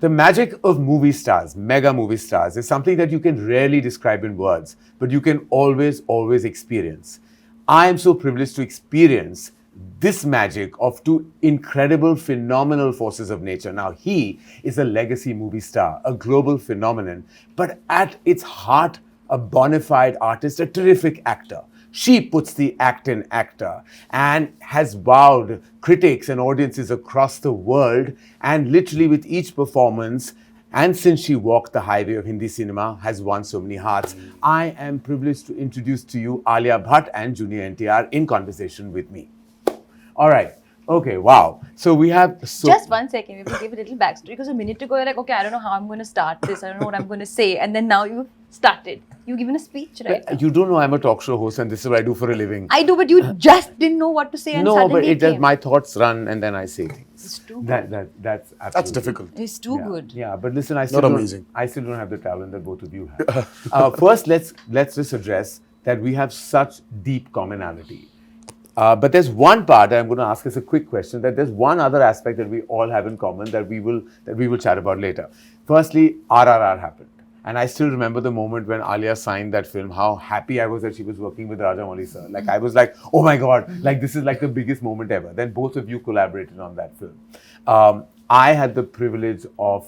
The magic of movie stars, mega movie stars, is something that you can rarely describe in words, but you can always, always experience. I am so privileged to experience this magic of two incredible, phenomenal forces of nature. Now, he is a legacy movie star, a global phenomenon, but at its heart, a bona fide artist, a terrific actor. She puts the act in actor and has wowed critics and audiences across the world, and literally with each performance, and since she walked the highway of Hindi cinema, has won so many hearts. I am privileged to introduce to you Alia Bhatt and Junior NTR in conversation with me. All right. Okay, wow. So we have... Just 1 second, we will give a little backstory. Because a minute ago, you're like, okay, I don't know how I'm going to start this. I don't know what I'm going to say. And then now you've started. You've given a speech, right? You don't know I'm a talk show host and this is what I do for a living. I do, but you just didn't know what to say and no, suddenly but my thoughts run and then I say things. It's too good. That's absolutely... That's difficult. It's too good. Yeah, but listen, I still amazing. I still don't have the talent that both of you have. First, let's just address that we have such deep commonality. But there's one part that I'm going to ask as a quick question, that there's one other aspect that we all have in common that we will chat about later. Firstly, RRR happened. And I still remember the moment when Alia signed that film, how happy I was that she was working with Rajamouli sir. Like, I was like, oh my God, like this is like the biggest moment ever. Then both of you collaborated on that film. I had the privilege of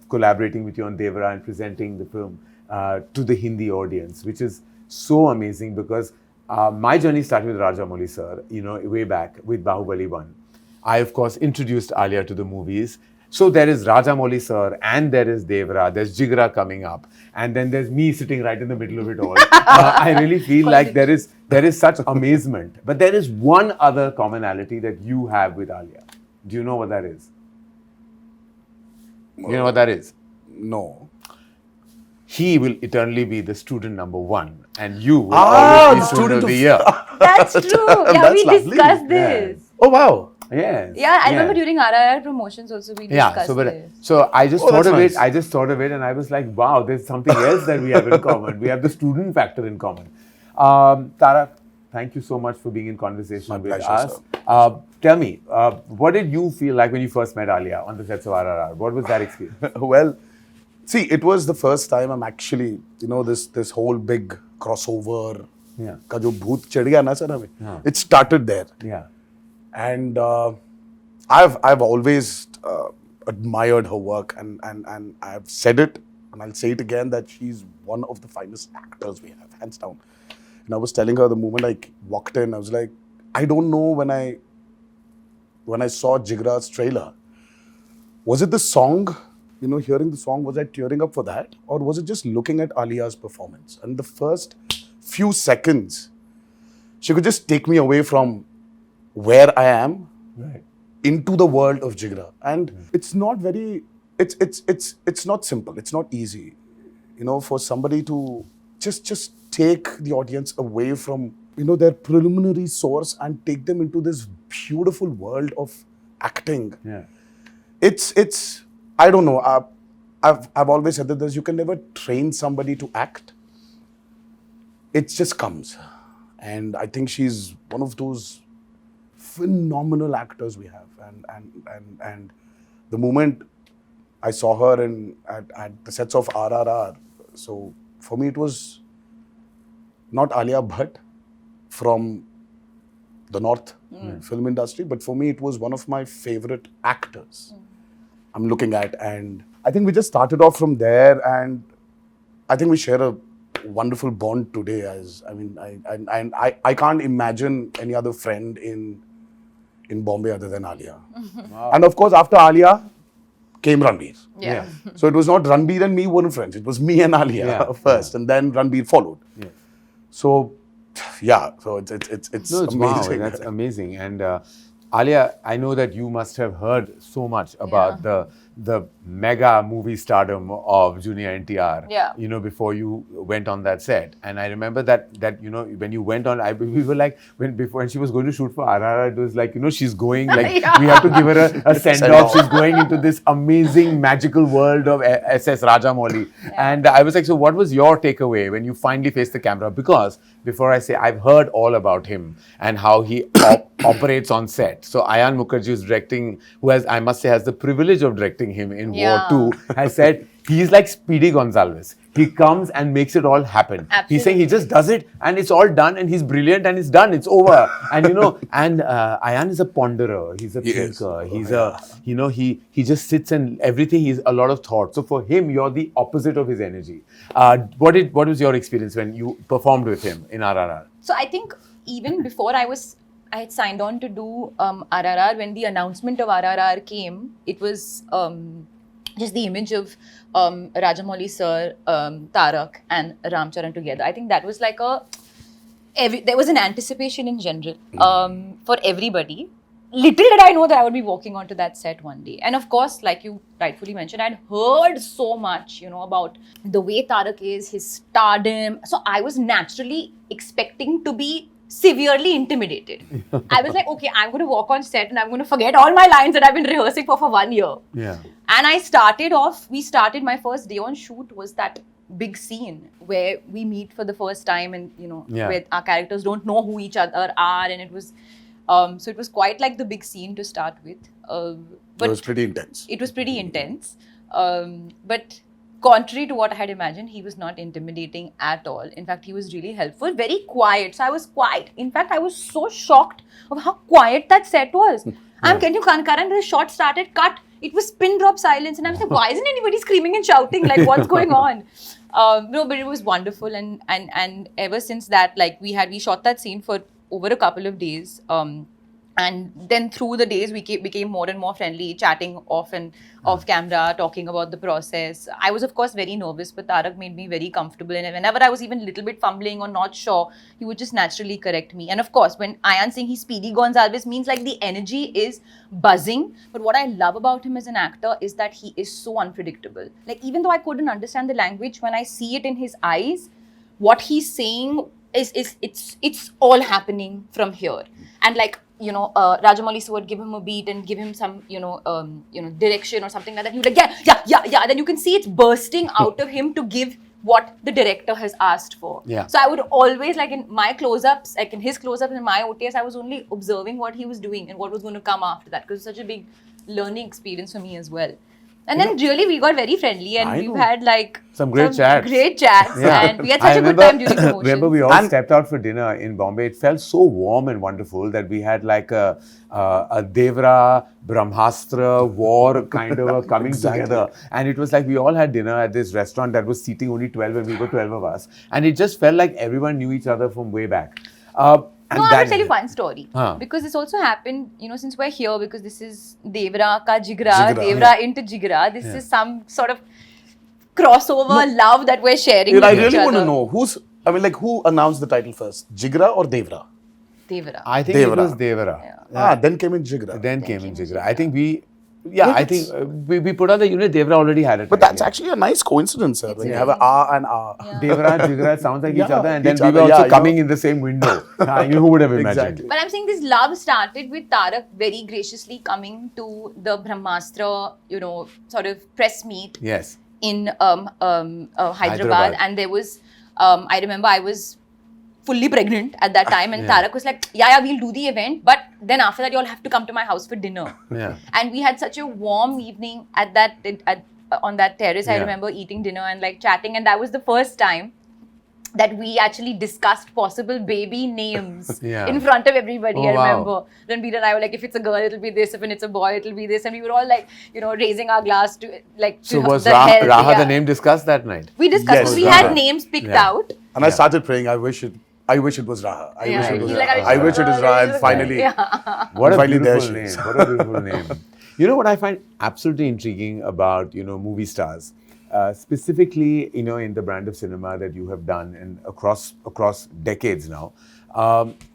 collaborating with you on Devara and presenting the film to the Hindi audience, which is so amazing because my journey started with Rajamouli sir, way back with Bahubali 1. I, of course, introduced Alia to the movies. So there is Rajamouli sir and there is Devara, there's Jigra coming up, and then there's me sitting right in the middle of it all. I really feel like there is such amazement. But there is one other commonality that you have with Alia. Do you know what that is? You know what that is? No. He will eternally be the student number 1 and you will always be student of the year. That's true. Yeah, That's we lovely. discussed this. Oh, wow. Yes. Yeah, I remember during RRR promotions also we discussed this. So I just thought of nice. it. I just thought of it, and I was like, "Wow, there's something else that we have in common. We have the student factor in common." Tarak, thank you so much for being in conversation My with pleasure, us. Tell me, what did you feel like when you first met Alia on the sets of RRR? What was that experience? Well, see, it was the first time I'm actually, this whole big crossover. Yeah. Ka jo bhoot chad gaya na sir hame. Yeah. It started there. Yeah. And I've always admired her work, and I've said it, and I'll say it again, that she's one of the finest actors we have, hands down. And I was telling her the moment I walked in, I was like, I don't know when I saw Jigra's trailer, was it the song? Hearing the song, was I tearing up for that, or was it just looking at Alia's performance? And the first few seconds, she could just take me away from where I am, Right. into the world of Jigra. And it's not it's not simple. It's not easy, for somebody to just take the audience away from, their preliminary source and take them into this beautiful world of acting. Yeah. It's I don't know. I've always said that you can never train somebody to act. It just comes. And I think she's one of those phenomenal actors we have, and the moment I saw her at the sets of RRR, so for me it was not Alia Bhatt from the North film industry, but for me it was one of my favorite actors I'm looking at, and I think we just started off from there, and I think we share a wonderful bond today. I can't imagine any other friend in Bombay other than Alia. Wow. And of course, after Alia came Ranbir. Yeah. So it was not Ranbir and me weren't friends. It was me and Alia first, and then Ranbir followed. Yeah. So, so it's amazing. Wow, that's amazing. And Alia, I know that you must have heard so much about the mega movie stardom of Junior NTR, before you went on that set. And I remember that when you went on, we were like, when she was going to shoot for RRR, it was like, she's going, like, we have to give her a send-off. She's going into this amazing, magical world of SS Rajamouli. Yeah. And I was like, so what was your takeaway when you finally faced the camera? Because before I say, I've heard all about him and how he operates on set. So Ayan Mukherjee is directing, who has, I must say, has the privilege of directing casting him in Yeah. War 2 has said he's like Speedy Gonzalez. He comes and makes it all happen. He's saying he just does it and it's all done and he's brilliant and it's done. It's over. And and Ayan is a ponderer. He's a thinker. He's he just sits and everything. He's a lot of thought. So for him, you're the opposite of his energy. What was your experience when you performed with him in RRR? So I think even before I had signed on to do RRR, when the announcement of RRR came, it was just the image of Rajamouli sir, Tarak and Ramcharan together. I think that was like there was an anticipation in general for everybody. Little did I know that I would be walking onto that set one day. And of course, like you rightfully mentioned, I'd heard so much, about the way Tarak is, his stardom. So I was naturally expecting to be severely intimidated. I was like, okay, I'm going to walk on set and I'm going to forget all my lines that I've been rehearsing for 1 year. Yeah. And we started my first day on shoot was that big scene where we meet for the first time and, where our characters don't know who each other are. And it was, so it was quite like the big scene to start with. But it was pretty intense. It was pretty intense. But contrary to what I had imagined, he was not intimidating at all. In fact, he was really helpful, very quiet. So I was quiet. In fact, I was so shocked of how quiet that set was. I'm telling you, Karan, the shot started, cut. It was pin drop silence. And I was like, why isn't anybody screaming and shouting? Like, what's going on? No, but it was wonderful. And ever since that, like, we shot that scene for over a couple of days. And then through the days, we became more and more friendly, chatting off camera, talking about the process. I was, of course, very nervous, but Tarak made me very comfortable. And whenever I was even a little bit fumbling or not sure, he would just naturally correct me. And of course, when Ayan saying he's Speedy Gonzalez means like the energy is buzzing. But what I love about him as an actor is that he is so unpredictable. Like, even though I couldn't understand the language, when I see it in his eyes, what he's saying it's all happening from here. And like, Rajamouli sir would give him a beat and give him some, direction or something like that. He would like, yeah. And then you can see it's bursting out of him to give what the director has asked for. Yeah. So I would always, like in my close-ups, like in his close-ups and my OTS, I was only observing what he was doing and what was going to come after that, because it's such a big learning experience for me as well. And then really we got very friendly and we've had like some great chats. Yeah. And we had such a good time during the motions. Remember we all stepped out for dinner in Bombay. It felt so warm and wonderful that we had like a Devara, Brahmastra war kind of coming together. And it was like we all had dinner at this restaurant that was seating only 12 and we were 12 of us. And it just felt like everyone knew each other from way back. No, I will tell you one story. Because this also happened, since we're here, because this is Devara ka Jigra, Devara into Jigra. This is some sort of crossover love that we're sharing with I each really other. want to know, who announced the title first? Jigra or Devara? Devara. I think it was Devara. Then came in Jigra. Then came in Jigra. I think we put on the unit. Devara already had it. But that's actually a nice coincidence, sir. When you have an R and R. Yeah. Devara, Jigra sounds like each other, and then we were also coming in the same window. Who would have imagined? Exactly. But I'm saying this love started with Tarak very graciously coming to the Brahmastra, sort of press meet. Yes. In Hyderabad. And there was, I remember I was fully pregnant at that time, and Tarak was like, yeah, we'll do the event, but then after that you all have to come to my house for dinner. Yeah. And we had such a warm evening on that terrace. I remember eating dinner and like chatting, and that was the first time that we actually discussed possible baby names in front of everybody. I remember. Then Veer and I were like, if it's a girl, it'll be this. If it's a boy, it'll be this. And we were all like, raising our glass to like. So to was the Raha the name discussed that night? We discussed. Yes, we had names picked out. And I started praying, I wish it was Raha. I wish it was Raha. And finally, What a finally beautiful name. What a beautiful name. You know what I find absolutely intriguing about, movie stars, specifically, in the brand of cinema that you have done and across decades now,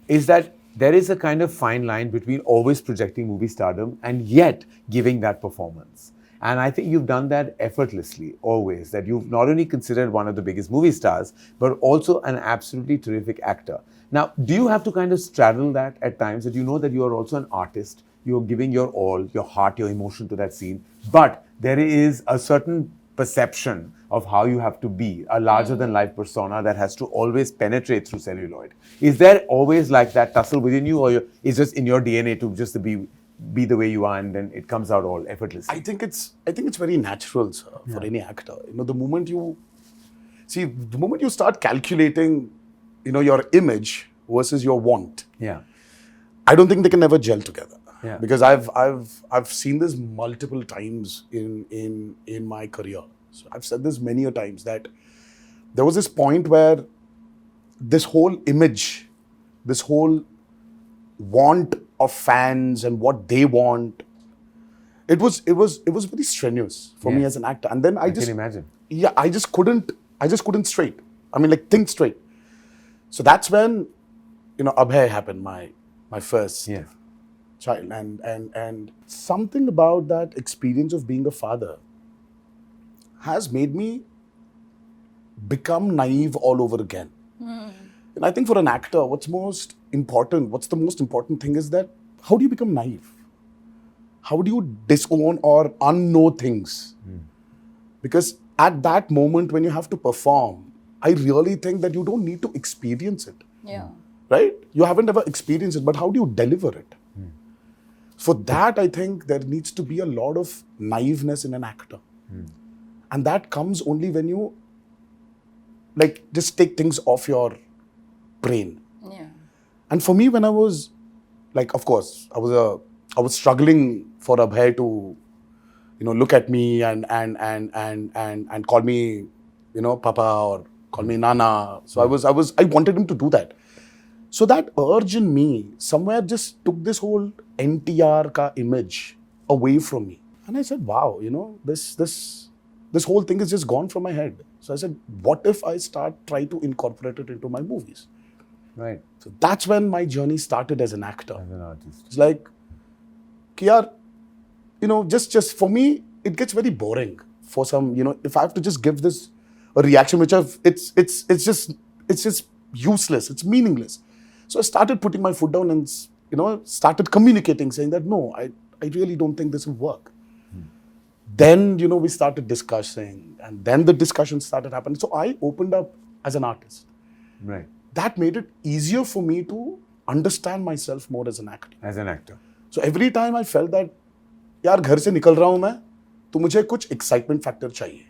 is that there is a kind of fine line between always projecting movie stardom and yet giving that performance. And I think you've done that effortlessly, always, that you've not only considered one of the biggest movie stars, but also an absolutely terrific actor. Now, do you have to kind of straddle that at times, that you know that you are also an artist, you're giving your all, your heart, your emotion to that scene, but there is a certain perception of how you have to be, a larger-than-life persona that has to always penetrate through celluloid. Is there always like that tussle within you, or is just in your DNA to just be be the way you are, and then it comes out all effortlessly? I think it's very natural, sir, for any actor. The moment you start calculating, your image versus your want, Yeah. I don't think they can never gel together. Yeah. Because I've seen this multiple times in my career. So I've said this many a times that there was this point where this whole image, this whole want of fans and what they want, it was very strenuous for me as an actor. And then I can imagine. Yeah, I just couldn't straight. I mean, like, think straight. So that's when, Abhay happened, my first child. And something about that experience of being a father has made me become naive all over again. And I think for an actor, what's the most important thing is that how do you become naive? How do you disown or unknow things? Because at that moment when you have to perform, I really think that you don't need to experience it. Yeah. Right? You haven't ever experienced it, but how do you deliver it? For that, I think there needs to be a lot of naiveness in an actor. And that comes only when you just take things off your brain. Yeah. And for me, when I was of course, I was struggling for Abhay to, look at me and call me, Papa, or call me Nana. So I wanted him to do that. So that urge in me somewhere just took this whole NTR ka image away from me. And I said, wow, this whole thing is just gone from my head. So I said, what if I try to incorporate it into my movies? Right. So that's when my journey started as an actor. As an artist. It's like, just for me, it gets very boring for some, if I have to just give this a reaction, which it's just useless, it's meaningless. So I started putting my foot down and, started communicating, saying that, no, I really don't think this will work. Then, we started discussing, and then the discussion started happening. So I opened up as an artist. Right. That made it easier for me to understand myself more as an actor. As an actor. So every time I felt that, यार घर से निकल रहा हूँ मैं, तो मुझे कुछ excitement factor चाहिए.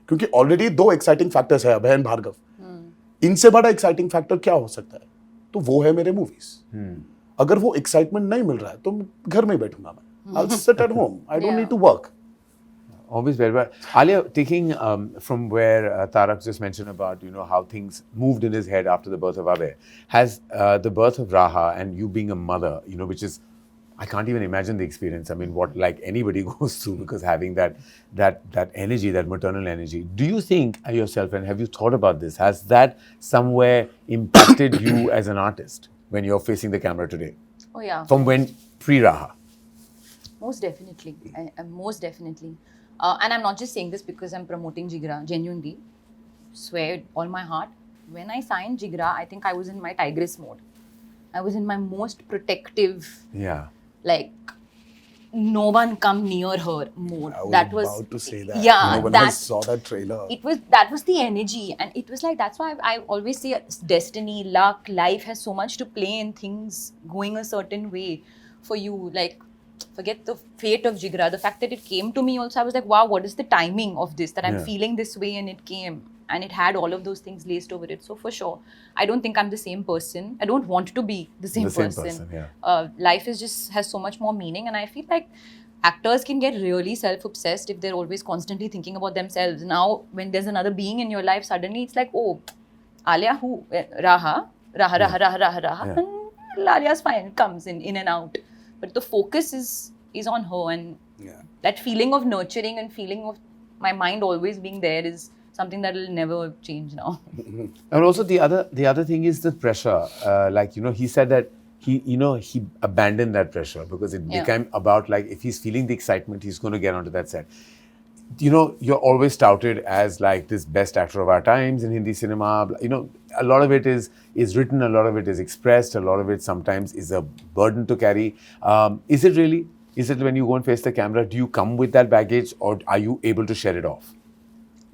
क्योंकि already 2 exciting factors है, अभय और भार्गव. इनसे बड़ा exciting factor क्या हो सकता है? तो वो है मेरे movies. अगर वो excitement नहीं मिल रहा है, तो घर में बैठूंगा मैं. I'll sit at home. I don't need to work. Always very well. Alia, taking from where Tarak just mentioned about, how things moved in his head after the birth of Abhay, has the birth of Raha and you being a mother, which is, I can't even imagine the experience. I mean, what anybody goes through, because having that energy, that maternal energy. Do you think yourself, and have you thought about this, has that somewhere impacted you as an artist when you're facing the camera today? Oh yeah. From when pre-Raha? Most definitely. Most definitely. And I'm not just saying this because I'm promoting Jigra, genuinely. Swear with all my heart. When I signed Jigra, I think I was in my tigress mode. I was in my most protective, no one come near her mode. I was about to say that. Yeah. When I saw that trailer. That was the energy. And it was that's why I always say destiny, luck, life has so much to play in things going a certain way for you. Forget the fate of Jigra. The fact that it came to me also, I was like, wow, what is the timing of this? That I'm feeling this way and it came. And it had all of those things laced over it. So for sure, I don't think I'm the same person. I don't want to be the same person. Life has so much more meaning. And I feel like actors can get really self-obsessed if they're always constantly thinking about themselves. Now, when there's another being in your life, suddenly it's like, oh, Alia who? Raha. And Alia's fine, comes in and out. But the focus is on her, and that feeling of nurturing and feeling of my mind always being there is something that will never change now. And also the other thing is the pressure. He said that he abandoned that pressure because it became about if he's feeling the excitement, he's going to get onto that set. You're always touted as this best actor of our times in Hindi cinema. A lot of it is written, a lot of it is expressed, a lot of it sometimes is a burden to carry. Is it really? Is it when you go and face the camera, do you come with that baggage or are you able to shed it off?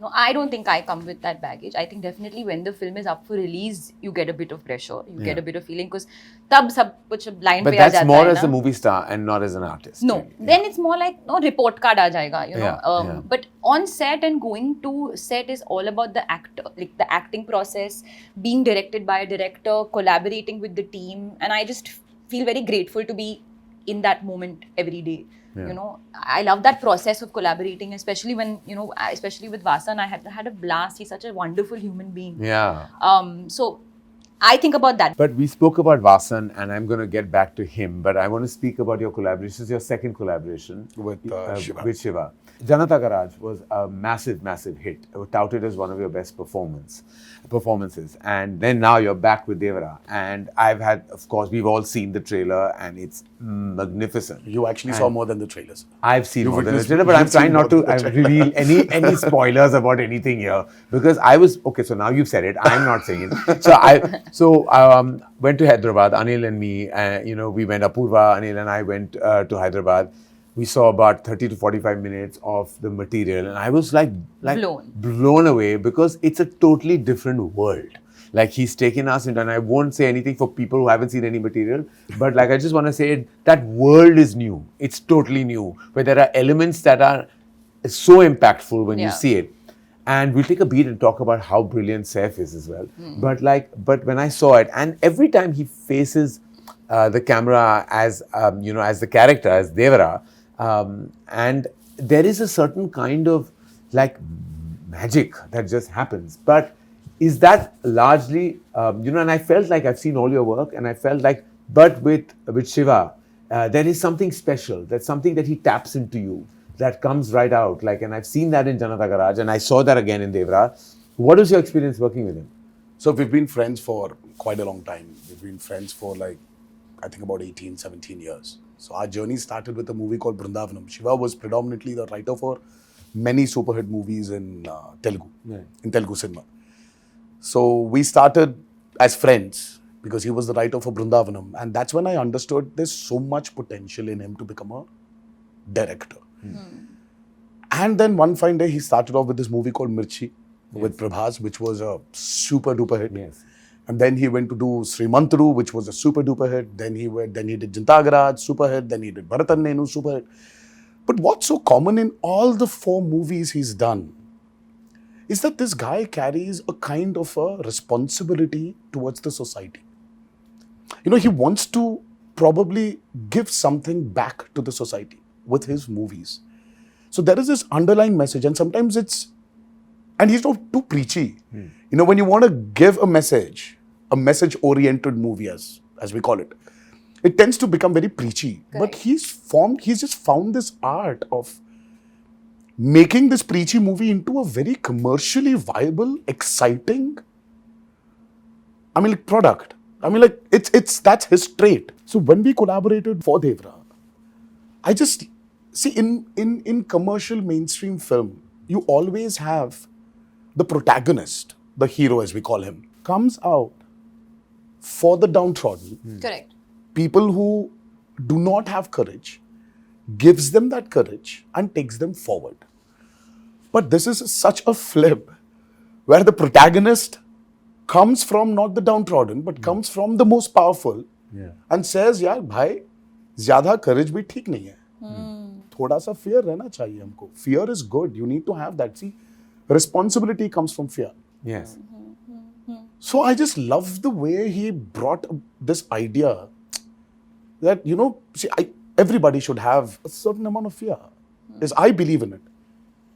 No, I don't think I come with that baggage. I think definitely when the film is up for release, you get a bit of pressure. You get a bit of feeling because tab sab kuch line But pe aa that's jata more hai as na. a movie star and not as an artist. No, really. then it's more like no report card aa jayega, you know. Yeah. But on set and going to set is all about the actor, like the acting process, being directed by a director, collaborating with the team, and I just feel very grateful to be in that moment every day. Yeah. You know, I love that process of collaborating, especially when, you know, especially with Vasan, I had a blast. He's such a wonderful human being. Yeah. So I think about that. But we spoke about Vasan, and I'm going to get back to him. But I want to speak about your collaboration. This is your second collaboration With Shiva. With Shiva. Janata Garage was a massive, massive hit. It was touted as one of your best performances. And then now you're back with Devara. And I've had, of course, we've all seen the trailer, and it's magnificent. You actually saw more than the trailers. I've seen more than the witnessed- trailer, but I'm you've seen trying not more to than the trailer. reveal any spoilers about anything here, because I was okay. So now you've said it. I'm not saying it. So I went to Hyderabad. Anil and me, we went. Apurva, Anil and I went to Hyderabad. We saw about 30 to 45 minutes of the material, and I was like blown away, because it's a totally different world. Like, he's taken us into, and I won't say anything for people who haven't seen any material, but like, I just want to say that world is new. It's totally new, where there are elements that are so impactful when you see it. And we'll take a beat and talk about how brilliant Saif is as well. But when I saw it, and every time he faces the camera as the character, as Devara, and there is a certain kind of like magic that just happens. But is that largely, and I felt like I've seen all your work, and I felt like, but with Shiva, there is something special. That's something that he taps into you, that comes right out. Like, and I've seen that in Janata Garage, and I saw that again in Devara. What was your experience working with him? So we've been friends for quite a long time. We've been friends for I think about 18, 17 years. So our journey started with a movie called Brindavanam. Shiva was predominantly the writer for many super hit movies in Telugu, in Telugu cinema. So we started as friends because he was the writer for Brindavanam. And that's when I understood there's so much potential in him to become a director. And then one fine day, he started off with this movie called Mirchi with Prabhas, which was a super duper hit. Yes. And then he went to do Srimantru, which was a super duper hit. Then he did Janata Garage, super hit. Then he did Bharatan Nenu, super hit. But what's so common in all the 4 movies he's done is that this guy carries a kind of a responsibility towards the society. You know, he wants to probably give something back to the society with his movies. So there is this underlying message, and sometimes and he's not too preachy. You know, when you want to give a message-oriented movie, as we call it, it tends to become very preachy. Correct. But he's just found this art of making this preachy movie into a very commercially viable, exciting, product. That's his trait. So when we collaborated for Devara, I just see in commercial mainstream film, you always have the protagonist, the hero as we call him, comes out for the downtrodden. Correct. People who do not have courage, gives them that courage and takes them forward. But this is such a flip where the protagonist comes from not the downtrodden, but comes from the most powerful and says, yaar, bhai, zyada courage bhi theek nahi hai. Thoda sa fear rehna chahiye humko. Fear is good. You need to have that. See, responsibility comes from fear. Yes. So I just love the way he brought this idea that, everybody should have a certain amount of fear. Yes, I believe in it.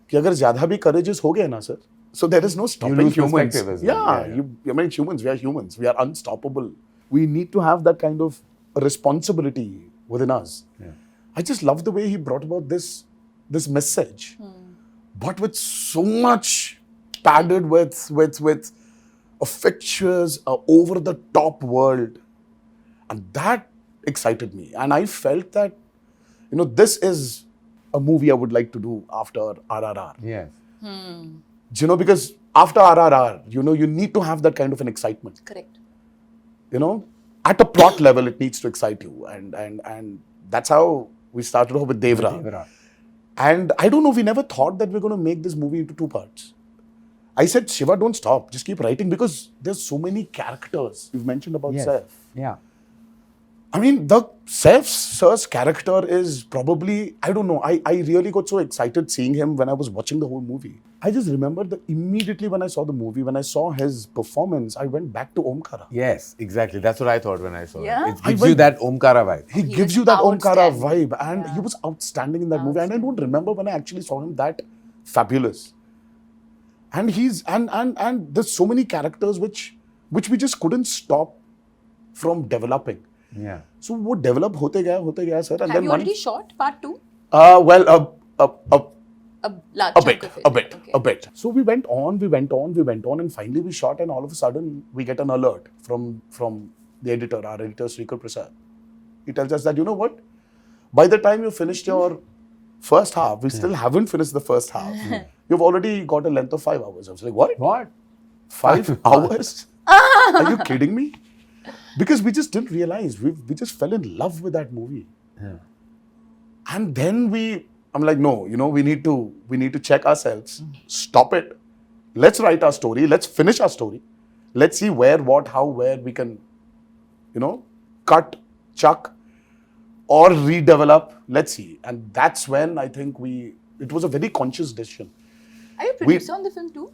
Ki agar zyada bhi courageous ho gaye na, sir, so there is no stopping lose humans. perspective as well. Humans, we are humans. We are unstoppable. We need to have that kind of responsibility within us. Yeah. I just love the way he brought about this message, but with so much padded with a fictitious, over-the-top world. And that excited me. And I felt that, this is a movie I would like to do after RRR. Yes. Because after RRR, you need to have that kind of an excitement. Correct. At a plot level, it needs to excite you. And that's how we started off with Devara. And I don't know, we never thought that we're going to make this movie into 2 parts. I said, Shiva, don't stop. Just keep writing because there's so many characters. You've mentioned about Saif. Yeah. I mean, the Saif Sir's character is probably, I don't know, I really got so excited seeing him when I was watching the whole movie. I just remember that immediately when I saw the movie, when I saw his performance, I went back to Omkara. Yes, exactly. That's what I thought when I saw Yeah? it. It gives you that Omkara vibe. He He gives was you that Omkara outstanding. vibe, and he was outstanding in that movie. And I don't remember when I actually saw him that fabulous. And he's and there's so many characters which we just couldn't stop from developing. Yeah. So वो develop होते गया sir. And Have then you already shot part 2? well, A large a chunk bit, of it. Okay. a bit. So we went on, and finally we shot, and all of a sudden we get an alert from the editor, our editor Srikar Prasad. He tells us that, you know what? By the time you finished your first half, we still haven't finished the first half. You've already got a length of 5 hours. I was like, what? What? 5 hours? Are you kidding me? Because we just didn't realize. We just fell in love with that movie. Yeah. And then I'm like, no, we need to check ourselves. Stop it. Let's write our story. Let's finish our story. Let's see where, what, how, where we can, cut, chuck, or redevelop. Let's see. And that's when I think it was a very conscious decision. Are you a producer on the film too?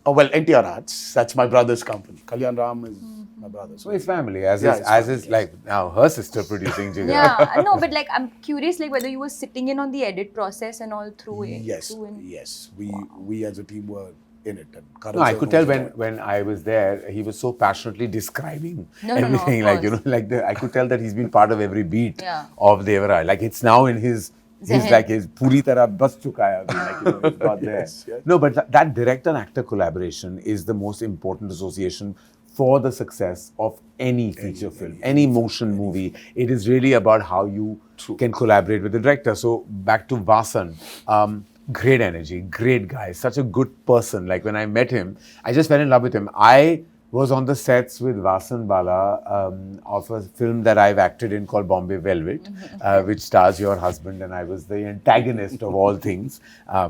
Oh, well, NTR Arts, that's my brother's company. Kalyan Ram is my brother's. So it's family, as Yeah, is, it's as family, is like now her sister producing Jigra. Yeah, no, but like I'm curious, like whether you were sitting in on the edit process and all through it. Yes, through and- yes. We as a team were in it. And Karan No, I Johar could tell was there. when I was there, he was so passionately describing No, everything. of course. I could tell that he's been part of every beat Yeah. of Devara. Like it's now in his Zehen. puri tarah bas chuka hai abhi, it's got there. Yes, yes. No, but that director and actor collaboration is the most important association for the success of any feature film, any motion movie. It is really about how you can collaborate with the director. So back to Vasan. Great energy, great guy, such a good person. Like when I met him, I just fell in love with him. I was on the sets with Vasan Bala of a film that I've acted in called Bombay Velvet, which stars your husband, and I was the antagonist of all things.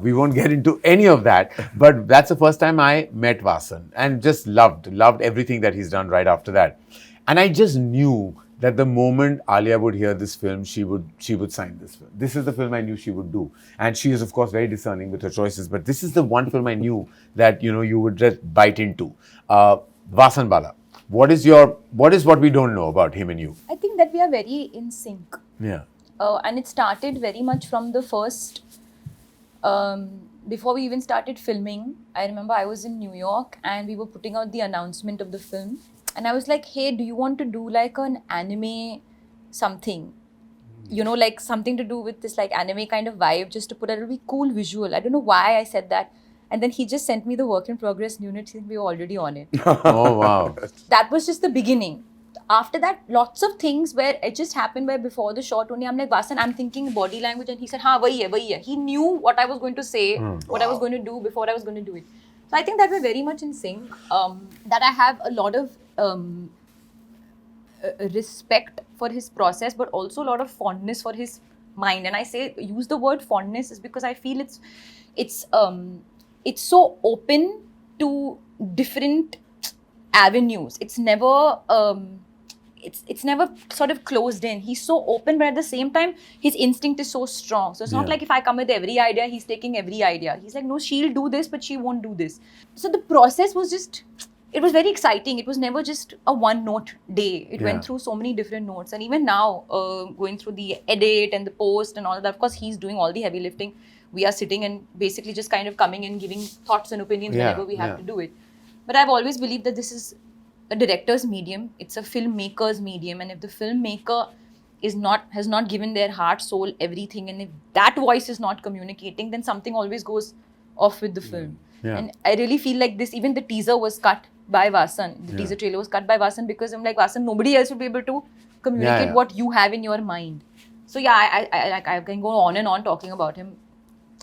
We won't get into any of that, but that's the first time I met Vasan and just loved everything that he's done right after that. And I just knew that the moment Alia would hear this film, she would sign this film. This is the film I knew she would do. And she is, of course, very discerning with her choices. But this is the one film I knew that, you would just bite into. Vasan Bala, what is what we don't know about him and you? I think that we are very in sync. Yeah. And it started very much from the first, before we even started filming. I remember I was in New York and we were putting out the announcement of the film. And I was like, hey, do you want to do like an anime something? Like something to do with this like anime kind of vibe, just to put a really cool visual. I don't know why I said that. And then he just sent me the work in progress unit. We were already on it. Oh, wow. That was just the beginning. After that, lots of things where it just happened where before the shot only, I'm like, Vasan, I'm thinking body language. And he said, haan, wahi hai. He knew what I was going to say, what I was going to do before I was going to do it. So I think that we're very much in sync. That I have a lot of respect for his process, but also a lot of fondness for his mind. And I use the word fondness is because I feel it's so open to different avenues. It's never it's never sort of closed in. He's so open, but at the same time, his instinct is so strong. So it's not like if I come with every idea, he's taking every idea. He's like, no, she'll do this, but she won't do this. So the process was it was very exciting. It was never just a one-note day. It went through so many different notes. And even now, going through the edit and the post and all of that, of course, he's doing all the heavy lifting. We are sitting and basically just kind of coming and giving thoughts and opinions whenever we have to do it. But I've always believed that this is a director's medium. It's a filmmaker's medium. And if the filmmaker has not given their heart, soul, everything, and if that voice is not communicating, then something always goes off with the film. Yeah. And I really feel like even the teaser was cut by Vasan. The teaser trailer was cut by Vasan because I'm like, Vasan, nobody else will be able to communicate what you have in your mind. So I can go on and on talking about him.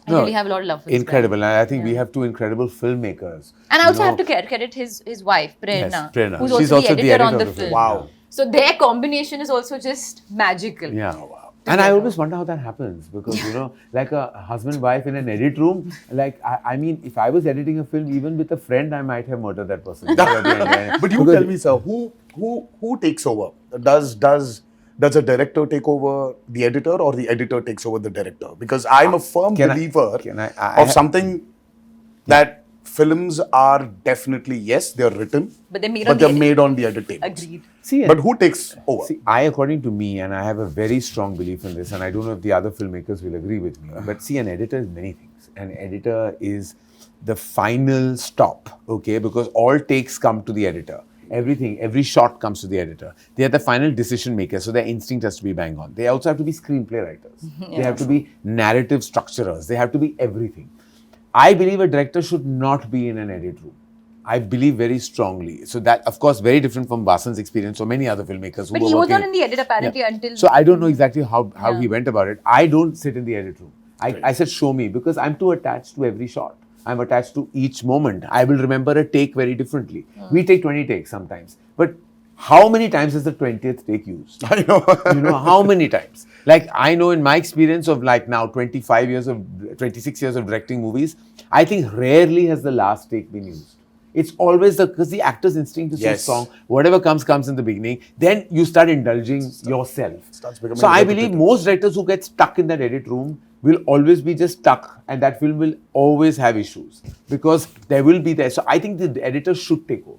I really have a lot of love for this Incredible. guy. And I think we have two incredible filmmakers. And I also have to credit his wife, Prerna, Yes, Prerna. who's She's also the editor on the film. Wow. So their combination is also just magical. Yeah. And I always wonder how that happens because, you know, like a husband-wife in an edit room, like, I mean, if I was editing a film, even with a friend, I might have murdered that person. But you tell me, sir, who takes over? Does a director take over the editor or the editor takes over the director? Because I'm a firm believer of something that films are definitely, yes, they're written, But they're made on the edit tables. Agreed. But who takes over? See, according to me, and I have a very strong belief in this, and I don't know if the other filmmakers will agree with me, but see, an editor is many things. An editor is the final stop, okay? Because all takes come to the editor. Everything, every shot comes to the editor. They are the final decision maker, so their instinct has to be bang on. They also have to be screenplay writers. They have to be narrative structurers. They have to be everything. I believe a director should not be in an edit room. I believe very strongly. So that, of course, very different from Vasan's experience or many other filmmakers who But were he was working. not in the edit apparently until... So I don't know exactly how he went about it. I don't sit in the edit room. I said, show me, because I'm too attached to every shot. I'm attached to each moment. I will remember a take very differently. We take 20 takes sometimes. But how many times is the 20th take used? I know. You know, how many times? Like, I know in my experience of like now 26 years of directing movies, I think rarely has the last take been used. It's always because the actor's instinct is so strong. Whatever comes in the beginning. Then you start indulging yourself. So I believe most directors who get stuck in that edit room will always be just stuck, and that film will always have issues because there will be there. So I think the editor should take over.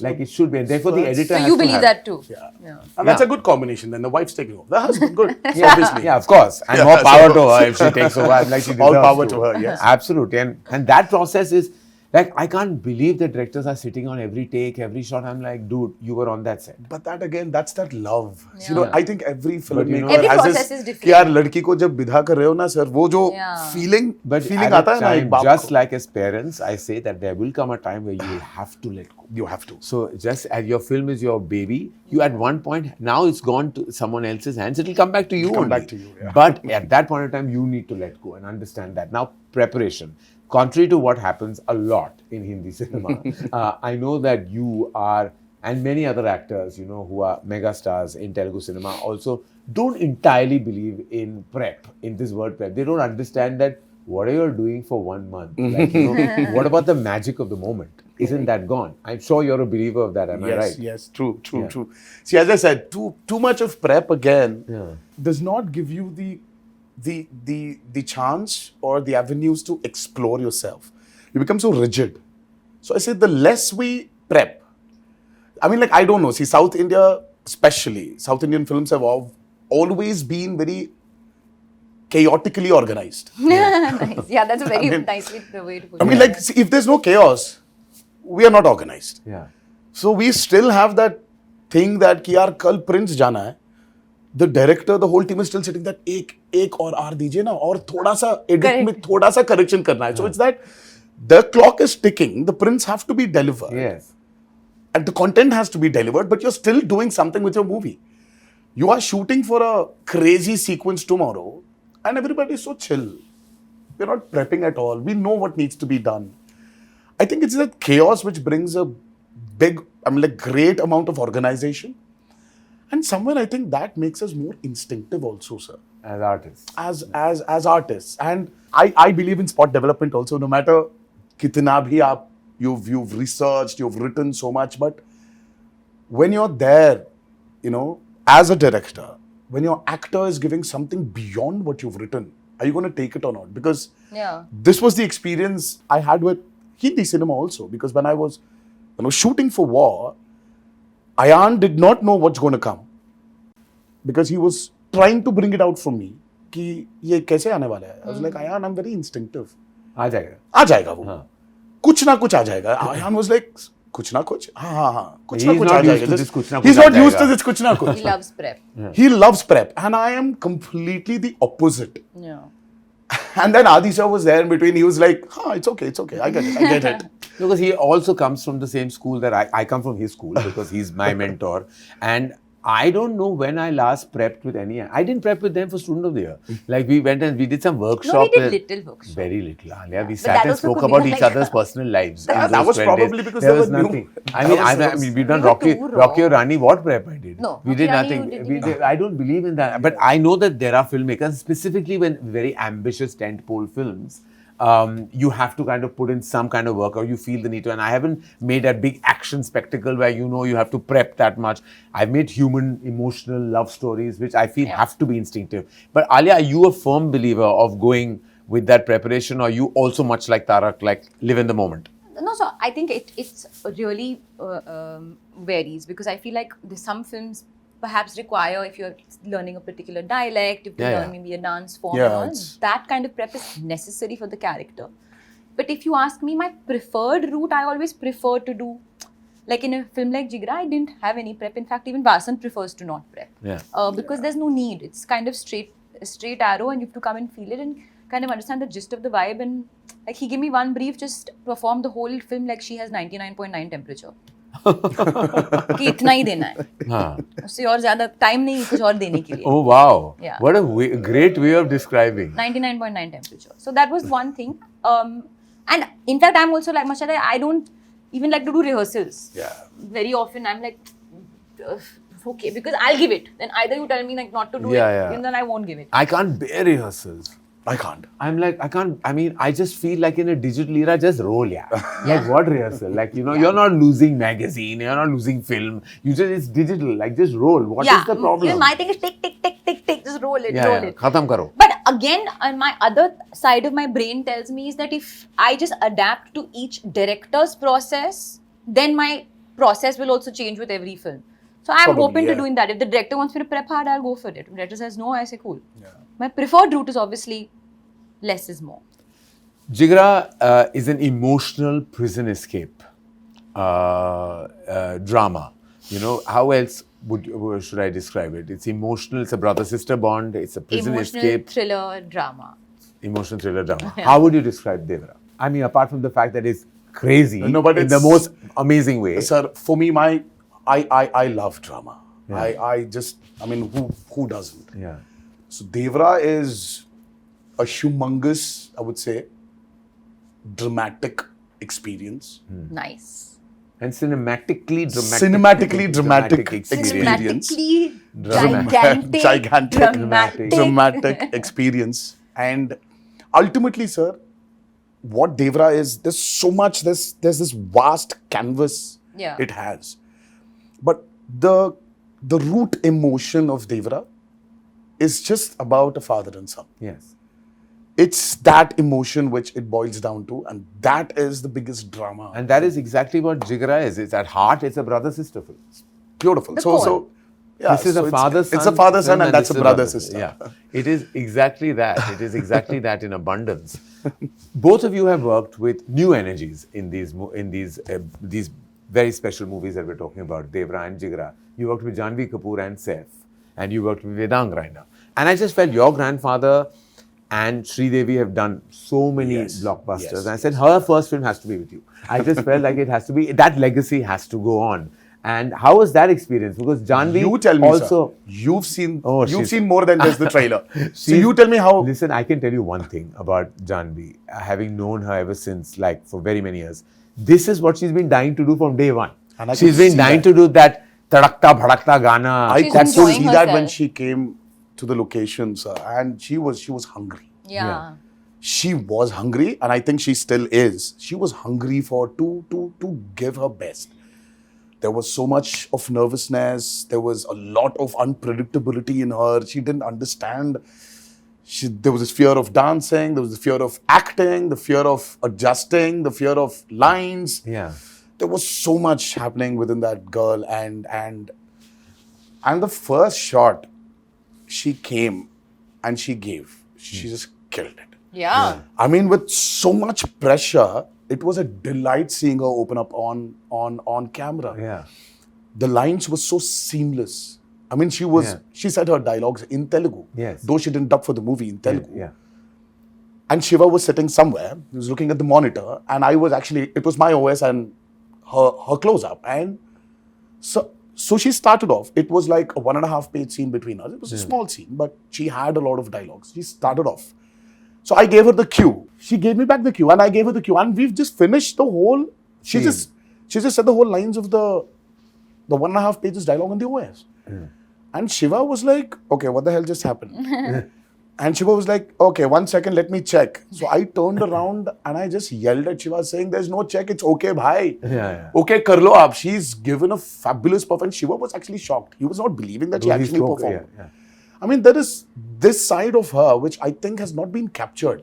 Like it should be, and therefore the editor. So has you to believe have that too? Yeah. And that's a good combination. Then the wife's taking over. The husband, good. Obviously. Yeah, of course. And more power to her if she takes over. I'm like, she All deserves power to her, yes. Absolutely. And that process is, like, I can't believe that directors are sitting on every take, every shot. I'm like, dude, you were on that set. But that again, that's that love. You know, I think every filmmaker Every has process this, is different. कि यार लड़की को जब विदा कर रहे हो ना सर, वो जो feeling At आता a है ना एक time, बाप just को. like as parents, I say that there will come a time where you will have to let go. You have to. So just as your film is your baby, you at one point, now it's gone to someone else's hands, it'll come back to you It'll come only. back to you, yeah. But at that point in time, you need to let go and understand that. Now, preparation. Contrary to what happens a lot in Hindi cinema, I know that you are, and many other actors, you know, who are mega stars in Telugu cinema also don't entirely believe in prep, in this word prep. They don't understand that what are you doing for 1 month? Like, you know, what about the magic of the moment? Isn't that gone? I'm sure you're a believer of that, am I right? Yes, true. See, as I said, too much of prep again does not give you the chance or the avenues to explore yourself. You become so rigid. So I say the less we prep, I mean, like, I don't know. See, South India, especially, South Indian films have always been very chaotically organized. Nice. Yeah, that's a very nicely the way to put it. I mean, like, see, if there's no chaos, we are not organized. Yeah. So we still have that thing that कि यार कल Prince जाना है. The director, the whole team is still sitting that एक और R दीजिए ना और थोड़ा सा edit में थोड़ा सा correction करना है. So it's that the clock is ticking. The prints have to be delivered. Yes. And the content has to be delivered, but you're still doing something with your movie. You are shooting for a crazy sequence tomorrow, and everybody is so chill. We're not prepping at all. We know what needs to be done. I think it's that chaos which brings a big, great amount of organization. And somewhere I think that makes us more instinctive also, sir. As artists. As artists. And I believe in spot development also, no matter kitna bhi you've researched, you've written so much, but when you're there, you know, as a director, when your actor is giving something beyond what you've written, are you going to take it or not? Because this was the experience I had with Hindi cinema also. Because when I was shooting for War, Ayan did not know what's going to come. Because he was trying to bring it out from me. कि ये कैसे आने वाला है? I was like, Ayan, I'm very instinctive. आ जाएगा. आ जाएगा वो. कुछ ना कुछ आ जाएगा. Ayan was like, कुछ ना कुछ? हाँ. कुछ ना कुछ आ जाएगा. He's not used to this कुछ ना कुछ. He loves prep. He loves prep. And I am completely the opposite. Yeah. And then Adi sir was there in between. He was like, it's okay. I get it. Because he also comes from the same school that I come from his school because he's my mentor. And I don't know when I last prepped with any. I didn't prep with them for Student of the Year. Like we went and we did some workshop. No, we did little workshop. Very little, Alia. We But sat that and also spoke could be about like- each other's personal lives. in That those was 12 probably days. because there they was were new. nothing. I That mean, was- we've done We were too raw. Rocky or Rani. What prep I did? No, we Rocky did Rani nothing. you didn't I don't believe in that. But I know that there are filmmakers, specifically when very ambitious tentpole films. You have to kind of put in some kind of work, or you feel the need to. And I haven't made a big action spectacle where you have to prep that much. I've made human, emotional love stories, which I feel have to be instinctive. But Alia, are you a firm believer of going with that preparation, or you also much like Tarak, like live in the moment? No, so I think it's really varies, because I feel like there's some films perhaps require, if you're learning a particular dialect, if you Yeah, learn yeah. maybe a dance form Yeah, and all, it's- that kind of prep is necessary for the character. But if you ask me, my preferred route, I always prefer to do, like in a film like Jigra, I didn't have any prep. In fact, even Vasan prefers to not prep. Yeah. Because there's no need. It's kind of straight arrow, and you have to come and feel it and kind of understand the gist of the vibe. And like he gave me one brief, just perform the whole film like she has 99.9 temperature. कि इतना ही देना है, हाँ. उससे और ज्यादा time नहीं कुछ और देने के लिए. Oh wow! Yeah. What a great way of describing. 99.9 temperature. So that was one thing. And in fact, I'm also like Mashallah, I don't even like to do rehearsals. Yeah. Very often, I'm like, okay, because I'll give it. Then either you tell me like not to do Yeah. and then I won't give it. I can't bear rehearsals. I can't. I'm like, I can't, I mean, I just feel like in a digital era, just roll, yeah. Like what rehearsal? Like, you're not losing magazine, you're not losing film. It's digital, like just roll. What is the problem? My thing is tick, just roll it, yeah, roll yeah. it. Khatam karo. But again, my other side of my brain tells me is that if I just adapt to each director's process, then my process will also change with every film. So I'm Probably, open to yeah. doing that. If the director wants me to prep hard, I'll go for it. If the director says no, I say cool. Yeah. My preferred route is obviously less is more. Jigra is an emotional prison escape drama. How else should I describe it? It's emotional, it's a brother-sister bond, it's a prison Emotional escape. thriller drama. Emotional thriller drama. How would you describe Devara? I mean, apart from the fact that it's crazy No, but in the it's- most amazing way. Sir, for me, I love drama. Yeah. I mean, who doesn't? Yeah. So Devara is a humongous, I would say, dramatic experience. Nice. And cinematically dramatic experience. Cinematically Gigantic, dramatic. dramatic experience. And ultimately, sir, what Devara is, there's so much, there's this vast canvas Yeah. it has. But the root emotion of Devara is just about a father and son. Yes. It's that emotion which it boils down to, and that is the biggest drama. And that is exactly what Jigra is. It's at heart, it's a brother-sister film. Beautiful. The So core. yeah, This is so a father-son. It's a father-son, film and that's this a is brother-sister. Yeah, it is exactly that. It is exactly that in abundance. Both of you have worked with new energies in these very special movies that we're talking about, Devara and Jigra. You worked with Janvi Kapoor and Saif, and you worked with Vedang Raina. And I just felt your grandfather and Sridevi have done so many Yes, blockbusters. yes, And I said, her first film has to be with you. I just felt like it has to be, that legacy has to go on. And how was that experience? Because Janvi You tell me, also, sir. You've seen she's- seen more than just the trailer. So She's- you tell me how. Listen, I can tell you one thing about Janvi. Having known her ever since, like for very many years, this is what she's been dying to do from day one. And I She's could been see dying that. to do that tadakta bhadakta Gana. I She's could enjoying see that when herself. she came to the location, sir, and she was hungry. Yeah. She was hungry, and I think she still is. She was hungry to give her best. There was so much of nervousness. There was a lot of unpredictability in her. She didn't understand. There was this fear of dancing. There was the fear of acting. The fear of adjusting. The fear of lines. Yeah. There was so much happening within that girl, and the first shot, she came and she gave. She just killed it. Yeah. I mean, with so much pressure, it was a delight seeing her open up on camera. Yeah. The lines were so seamless. I mean, Yeah. she said her dialogues in Telugu. Yes. Though she didn't dub for the movie in Telugu. Yeah. And Shiva was sitting somewhere. He was looking at the monitor, and it was my OS and her close up. And So she started off, it was like a 1.5 page scene between us. It was a small scene, but she had a lot of dialogues. She started off. So I gave her the cue. She gave me back the cue and I gave her the cue. And we've just finished the whole, she just said the whole lines of the 1.5 pages dialogue on the OS. And Shiva was like, okay, what the hell just happened? And Shiva was like, okay, 1 second, let me check. So I turned around and I just yelled at Shiva saying, there's no check, it's okay, bhai. Okay, kar lo aap. She's given a fabulous performance. Shiva was actually shocked. He was not believing that she actually performed. I mean, there is this side of her which I think has not been captured.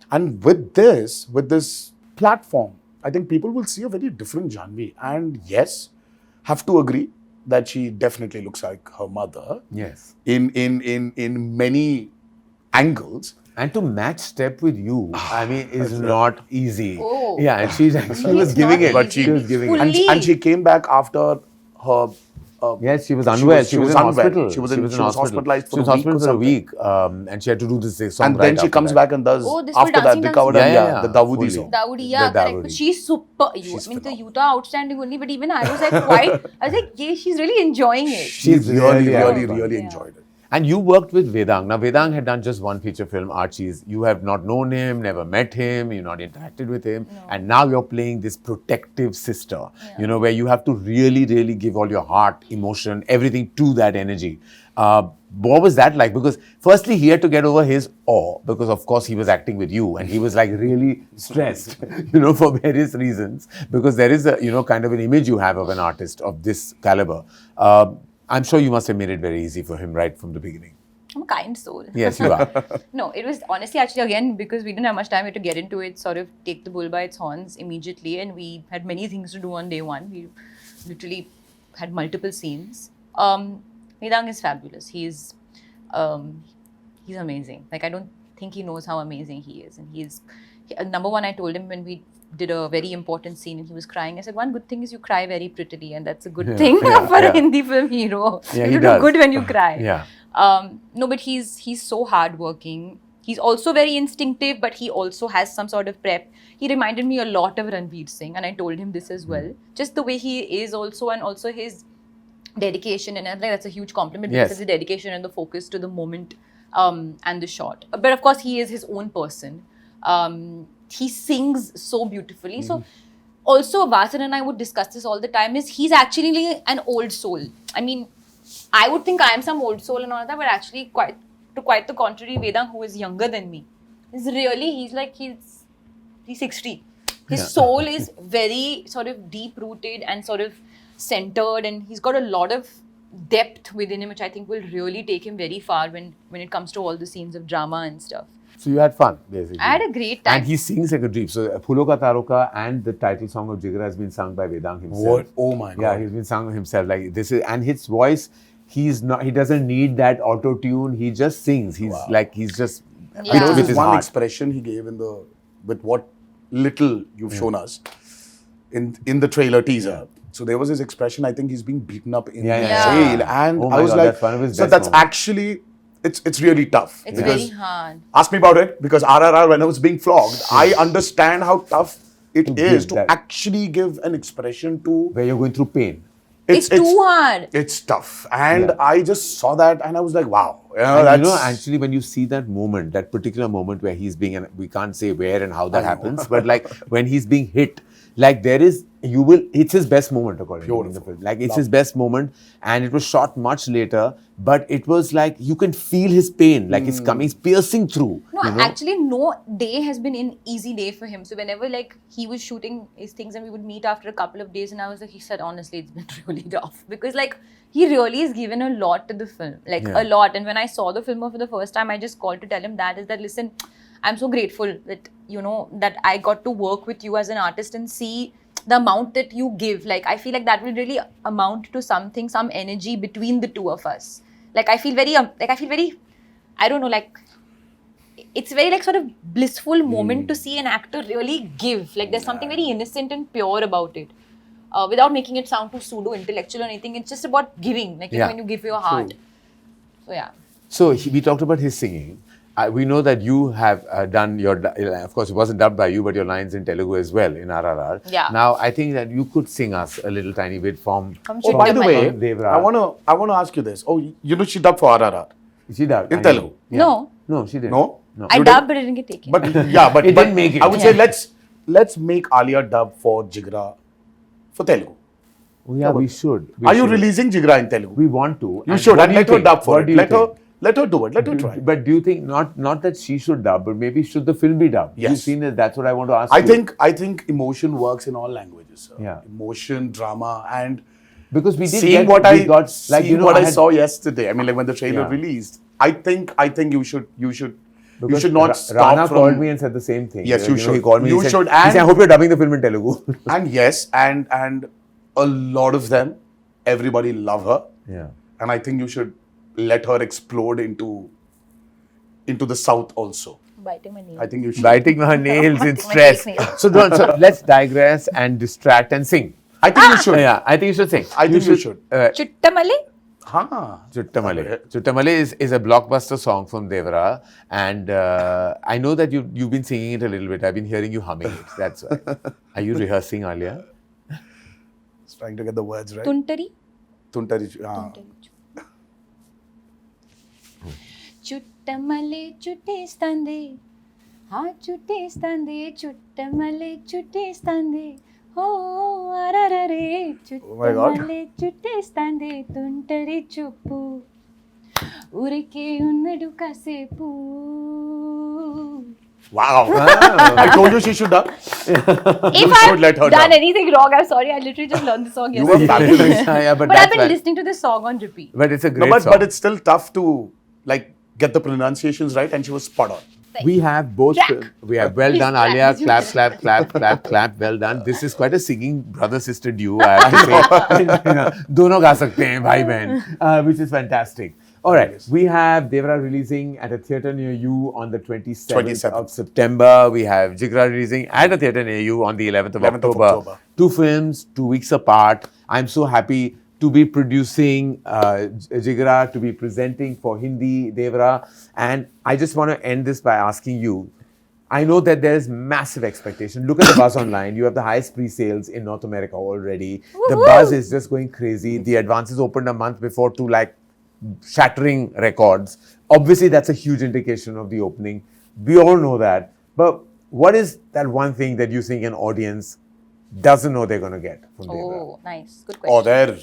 And with this platform, I think people will see a very different Janhvi. And yes, have to agree that she definitely looks like her mother. Yes. In many angles. And to match step with you, I mean, is not easy. Oh. Yeah, and she was giving it. But she was giving it. And she came back after her. Yes, she was unwell. She was in unwell. hospital. She was hospitalized for a week. And she had to do this song. And then she comes back and does after that the Dawoodi song. Dawoodi, yeah, correct. But she's super. I mean, the youth are outstanding only. But even I was like, yeah, she's really enjoying it. She's really enjoyed it. And you worked with Vedang. Now, Vedang had done just one feature film, Archie's. You have not known him, never met him, you've not interacted with him. No. And now you're playing this protective sister, where you have to really, really give all your heart, emotion, everything to that energy. What was that like? Because firstly, he had to get over his awe because, of course, he was acting with you and he was like really stressed, for various reasons. Because there is a, kind of an image you have of an artist of this caliber. I'm sure you must have made it very easy for him right from the beginning. I'm a kind soul. Yes, you are. No, it was honestly actually again because we didn't have much time, we had to get into it, sort of take the bull by its horns immediately, and we had many things to do on day one. We literally had multiple scenes. Vedang is fabulous. He's amazing. Like, I don't think he knows how amazing he is. And number one, I told him when we did a very important scene and he was crying. I said, one good thing is you cry very prettily, and that's a good thing for a Hindi film hero. Yeah, you do good when you cry. Yeah. No, but he's so hardworking. He's also very instinctive, but he also has some sort of prep. He reminded me a lot of Ranveer Singh, and I told him this as well. Just the way he is also, and also his dedication, and I think that's a huge compliment because it's the dedication and the focus to the moment and the shot. But of course, he is his own person. He sings so beautifully. So also Vasan and I would discuss this all the time, is he's actually an old soul. I mean, I would think I am some old soul and all that, but actually quite the contrary, Vedang, who is younger than me, is really, he's 60. His soul is very sort of deep rooted and sort of centered, and he's got a lot of depth within him, which I think will really take him very far when it comes to all the scenes of drama and stuff. So you had fun, basically. I had a great time. And he sings like a dream. So Phulo Ka Taroka and the title song of Jigra has been sung by Vedang himself. What? Oh my God. Yeah, he's been sung himself. Like this is, and his voice, he doesn't need that auto tune. He just sings. He's just with his one heart. expression he gave with what little you've shown us in the trailer teaser. So there was his expression. I think he's being beaten up in jail, and I was like, so that's actually. It's really tough. It's very hard. Ask me about it, because RRR, when I was being flogged, I understand how tough it is to actually give an expression to... Where you're going through pain. It's too hard. It's tough. And I just saw that and I was like, wow. Actually, when you see that moment, that particular moment where he's being, and we can't say where and how that happens, but like when he's being hit, like it's his best moment according to the film. Like it's his best moment, and it was shot much later, but it was like you can feel his pain, like it's coming, it's piercing through. No, actually no day has been an easy day for him. So whenever like he was shooting his things and we would meet after a couple of days, and I was like, he said, honestly, it's been really tough, because like he really has given a lot to the film, like a lot. And when I saw the film for the first time, I just called to tell him that listen, I'm so grateful that, that I got to work with you as an artist and see the amount that you give. Like, I feel like that will really amount to something, some energy between the two of us. Like, I feel very, I don't know, like, it's very like sort of blissful moment to see an actor really give. Like, there's something very innocent and pure about it. Without making it sound too pseudo-intellectual or anything, it's just about giving, like, when you give your heart. So, yeah. So, we talked about his singing. we know that you have done your, of course, it wasn't dubbed by you, but your lines in Telugu as well in RRR. Yeah. Now, I think that you could sing us a little tiny bit from. Oh, by the way, Devara. I wanna ask you this. Oh, you know she dubbed for RRR She dubbed in I Telugu. know. No, No, she didn't. No? No. I You dubbed, but it didn't get taken. But yeah, but It didn't make it. I would say let's make Alia dub for Jigra for Telugu. Oh, yeah, we should. We Are you should. releasing Jigra in Telugu? We want to. You And should. what And do you let her think? dub for What it. do you Let her do it. Let her try. But do you think not that she should dub, but maybe should the film be dubbed? Yes. You've seen it. That's what I want to ask you. I think emotion works in all languages. Sir. Yeah. Emotion, drama, and Because we did seeing get, what we got, like, seeing you know, what I had- saw yesterday. I mean, like when the trailer Yeah. released. I think you should Because not stop Rana from. called me and said the same thing. Yes, you know, should. He called me. You he said, should, He said, I and- hope you're dubbing the film in Telugu. And yes, and a lot of them, everybody love her, Yeah. and I think you should let her explode into the south also. Biting my nail. I think you should. Biting her nails in Biting my stress. fake nails. So let's digress and distract and sing. I think you should. Yeah, I think you should sing. I think you should. Chuttamale? Huh. Chuttamale. Chuttamale is a blockbuster song from Devara, and I know that you've been singing it a little bit. I've been hearing you humming it. That's why. Are you rehearsing, Alia? Just trying to get the words right. Tuntari? Tuntari. చుట్టమలే చుట్టేస్తాంది చుట్టేస్తాంది చుట్టమలే చుట్టేస్తాంది oh అరరరే my God. చుట్టమలే చుట్టేస్తాంది తుంటరి చూపు ఊరికే ఉన్నడు కాసేపు Wow. I told you she should dub. If should let her I've done dub. anything wrong, I'm sorry. I literally just learned the song You were yesterday. fabulous. Yeah, but But I've that's been why- listening to this song on repeat. But it's a No, great song. but it's still tough to like get the pronunciations right, and she was spot on. We have both. Jack. We have well Please done, clap. Alia. Please Clap, clap, clap, clap, clap. Well done. This is quite a singing brother-sister duo, I have to say. Dono ga sakte hain, bhai behan, which is fantastic. All right, we have Devara releasing at a theatre near you on the 27th of September. We have Jigra releasing at a theatre near you on the 11th of 11th of October. October. 2 films, 2 weeks apart. I'm so happy to be producing Jigra, to be presenting for Hindi, Devara. And I just want to end this by asking you, I know that there is massive expectation. Look at the buzz online. You have the highest pre-sales in North America already. The buzz is just going crazy. The advances opened a month before to like shattering records. Obviously, that's a huge indication of the opening. We all know that. But what is that one thing that you think an audience doesn't know they're going to get from Devara? Oh, nice. Good question. Oh, there.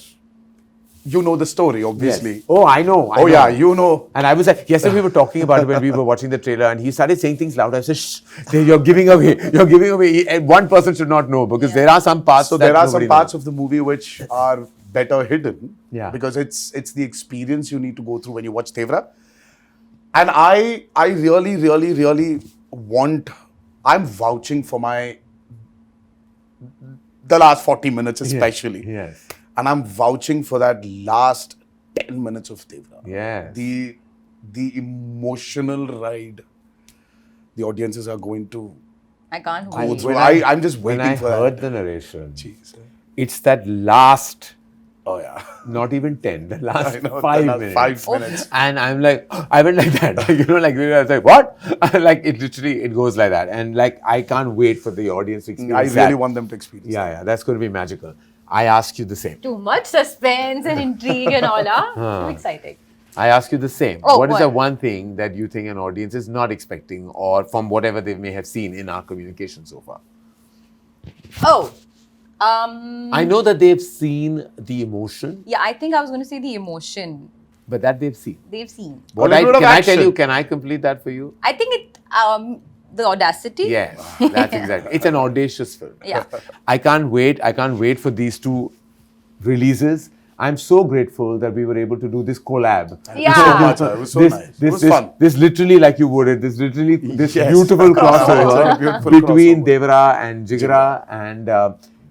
You know the story, obviously. Yes. Oh, I know. I Oh know. yeah, you know. And I was like, yesterday we were talking about it when we were watching the trailer, and he started saying things loud. I said, "Shh, you're giving away. You're giving away." And one person should not know because there are some parts. So that there are some nobody parts knows. of the movie which are better hidden. Yeah. Because it's the experience you need to go through when you watch Devara. And I really want. I'm vouching for the last 40 minutes especially. Yes. And I'm vouching for that last 10 minutes of Devara. Yes. The emotional ride the audiences are going to I can't go wait. through. I'm just When waiting I for heard that. the narration, Jeez. it's that last, Oh yeah. not even 10, the last I know, 5 the last minutes. 5 minutes. And I'm like, I went like that. Like, I was like, what? Like, it literally, it goes like that. And like, I can't wait for the audience to experience I really that. want them to experience that. Yeah, that's going to be magical. I ask you the same. Too much suspense and intrigue and all. Too exciting. I ask you the same. Oh, What is what? the one thing that you think an audience is not expecting, or from whatever they may have seen in our communication so far? Oh. I know that they've seen the emotion, Yeah, I think I was going to say the emotion. but that they've seen. They've seen. What little bit of can I tell action. you? Can I complete that for you? I think the audacity. Yes, that's exactly. It's an audacious film. Yeah. I can't wait. I can't wait for these 2 releases. I'm so grateful that we were able to do this collab. Yeah. So much. It was so nice. It was fun. This literally, like you worded, this Yes. beautiful It's a crossover beautiful between crossover. Devara and Jigra, and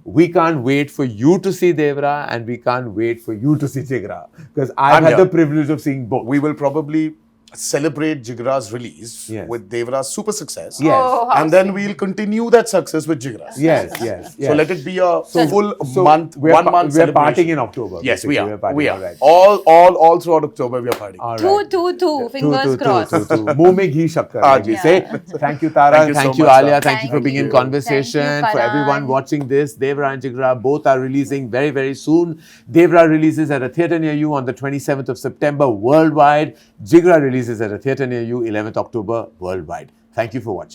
we can't wait for you to see Devara, and we can't wait for you to see Jigra, because I've I'm had here. the privilege of seeing both. We will probably celebrate Jigra's release Yes. with Devara's super success. Yes. Oh, how And then we'll continue that success with Jigra's. Yes, yes, yes. So let it be a full So month, we're 1 month we're celebration. partying in October. Yes, we basically. are. We're partying, We are. all right. All throughout October we are partying. All Two, right. two, two. Fingers crossed. Muh mein ghee shakkar, like we Yeah. say. Thank you, Tara. Thank you Thank so you, much, Alia. sir. Thank you for being in Thank you. conversation. Thank you, For everyone Karan. watching this, Devara and Jigra both are releasing very, very soon. Devara releases at a theatre near you on the 27th of September worldwide. Jigra releases at a theatre near you 11th October worldwide. Thank you for watching.